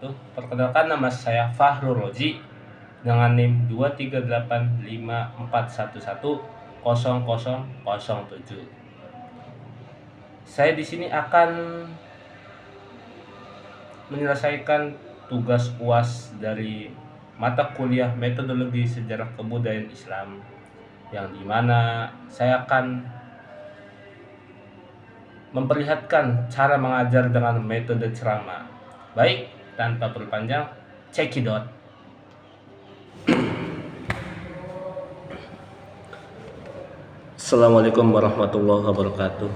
wabarakatuh. Perkenalkan, nama saya Fahrul Rozi dengan NIM 23854110007. Saya di sini akan menyelesaikan tugas UAS dari mata kuliah Metodologi Sejarah Kebudayaan Islam, yang dimana saya akan memperlihatkan cara mengajar dengan metode ceramah. Baik, tanpa berpanjang, cekidot. Assalamualaikum warahmatullahi wabarakatuh.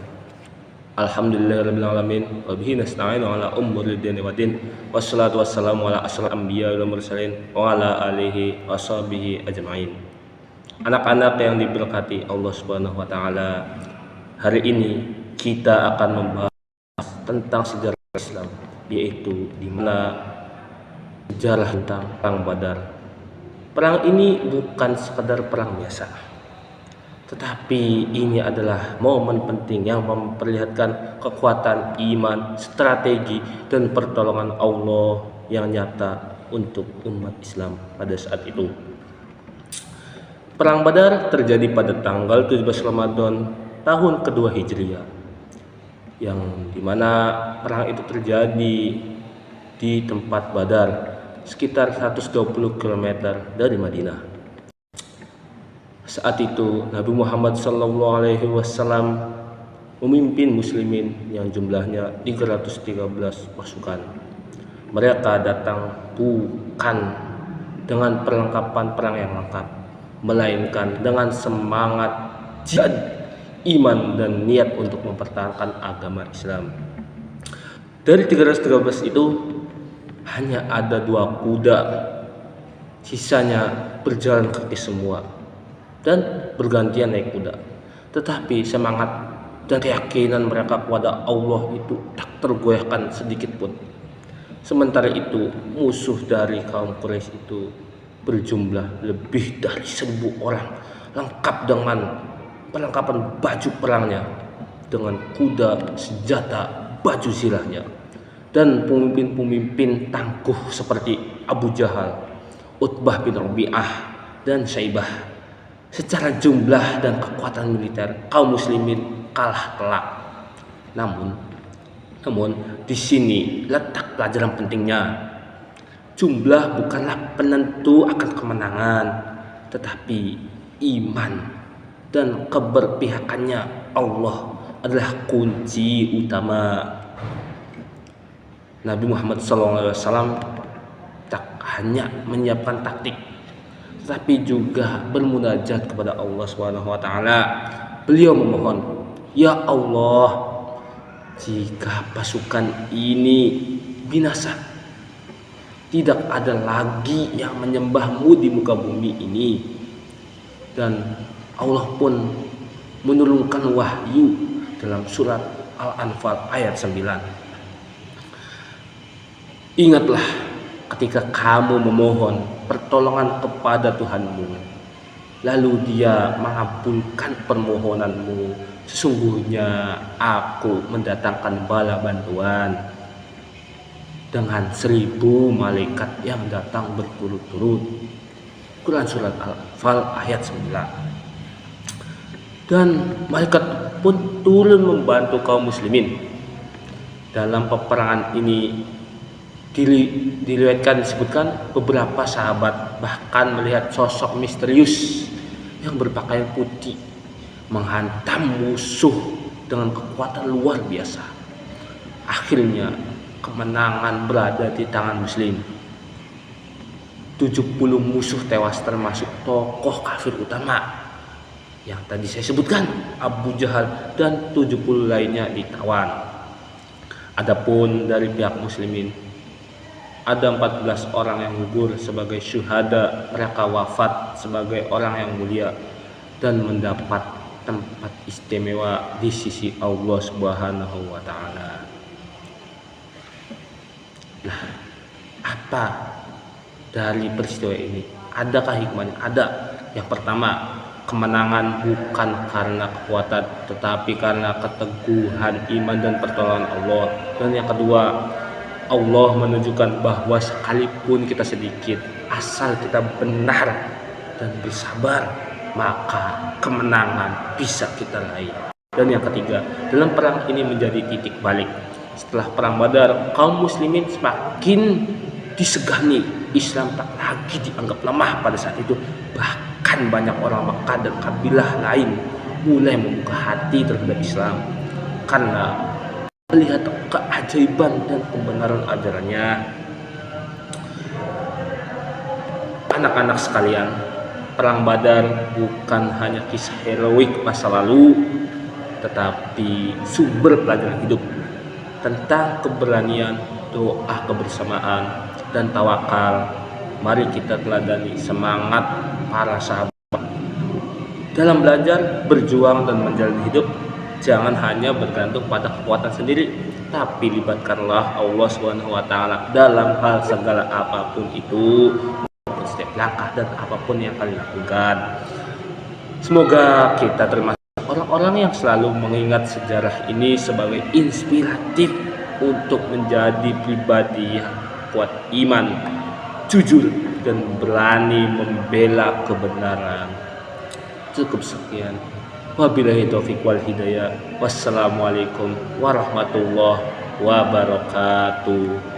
Alhamdulillahirrahmanirrahim. Wabihi nasta'inu ala umuri dini wa din. Wassalatu wassalamu ala asyrafil anbiya wal mursalin wa ala alihi washabihi ajma'in. Anak-anak yang diberkati Allah Subhanahu wa taala, hari ini kita akan membahas tentang sejarah Islam, yaitu di mana sejarah tentang Perang Badar. Perang ini bukan sekadar perang biasa, tetapi ini adalah momen penting yang memperlihatkan kekuatan iman, strategi, dan pertolongan Allah yang nyata untuk umat Islam pada saat itu. Perang Badar terjadi pada tanggal 17 Ramadan tahun kedua Hijriah, yang dimana perang itu terjadi di tempat Badar, sekitar 120 km dari Madinah. Saat itu Nabi Muhammad SAW memimpin muslimin yang jumlahnya 313 pasukan. Mereka datang bukan dengan perlengkapan perang yang lengkap, melainkan dengan semangat jihad, iman, dan niat untuk mempertahankan agama Islam. Dari 313 itu hanya ada 2 kuda, sisanya berjalan kaki semua dan bergantian naik kuda. Tetapi semangat dan keyakinan mereka kepada Allah itu tak tergoyahkan sedikit pun. Sementara itu musuh dari kaum Quraisy itu berjumlah lebih dari 1000 orang, lengkap dengan perlengkapan baju perangnya, dengan kuda, senjata, baju zirahnya, dan pemimpin-pemimpin tangguh seperti Abu Jahal, Utbah bin Rabi'ah, dan Syaibah. Secara jumlah dan kekuatan militer, kaum muslimin kalah telak. Namun di sini letak pelajaran pentingnya. Jumlah bukanlah penentu akan kemenangan, tetapi iman dan keberpihakannya Allah adalah kunci utama. Nabi Muhammad SAW tak hanya menyiapkan taktik, tetapi juga bermunajat kepada Allah SWT. Beliau memohon, "Ya Allah, jika pasukan ini binasa, tidak ada lagi yang menyembahmu di muka bumi ini." Dan Allah pun menurunkan wahyu dalam surat Al-Anfal ayat 9. "Ingatlah ketika kamu memohon pertolongan kepada Tuhanmu, lalu Dia mengabulkan permohonanmu. Sesungguhnya Aku mendatangkan bala bantuan dengan 1000 malaikat yang datang berturut-turut." Quran surat Al-Anfal ayat 9. Dan malaikat pun turun membantu kaum muslimin. Dalam peperangan ini diriwayatkan, disebutkan beberapa sahabat bahkan melihat sosok misterius yang berpakaian putih menghantam musuh dengan kekuatan luar biasa. Akhirnya kemenangan berada di tangan muslim. 70 musuh tewas, termasuk tokoh kafir utama yang tadi saya sebutkan, Abu Jahal, dan 70 lainnya ditawan. Adapun dari pihak muslimin, ada 14 orang yang gugur sebagai syuhada. Mereka wafat sebagai orang yang mulia dan mendapat tempat istimewa di sisi Allah Subhanahu wa taala. Nah, apa dari peristiwa ini? Adakah hikmahnya? Ada. Yang pertama, kemenangan bukan karena kekuatan, tetapi karena keteguhan iman dan pertolongan Allah. Dan yang kedua, Allah menunjukkan bahwa sekalipun kita sedikit, asal kita benar dan bersabar, maka kemenangan bisa kita raih. Dan yang ketiga, dalam perang ini menjadi titik balik. Setelah perang Badar, kaum muslimin semakin disegani. Islam tak lagi dianggap lemah pada saat itu. Bahkan banyak orang Makkah dan kabilah lain mulai membuka hati terhadap Islam karena melihat keajaiban dan kebenaran ajarannya. Anak-anak sekalian, perang Badar bukan hanya kisah heroik masa lalu, tetapi sumber pelajaran hidup tentang keberanian, doa kebersamaan, dan tawakal. Mari kita teladani semangat para sahabat dalam belajar, berjuang, dan menjalani hidup. Jangan hanya bergantung pada kekuatan sendiri, tapi libatkanlah Allah SWT dalam hal segala apapun itu, setiap langkah dan apapun yang kalian lakukan. Semoga kita termasuk orang-orang yang selalu mengingat sejarah ini sebagai inspiratif untuk menjadi pribadi yang kuat iman, jujur, dan berani membela kebenaran. Cukup sekian. Wabillahi taufiq wal hidayah. Wassalamualaikum warahmatullahi wabarakatuh.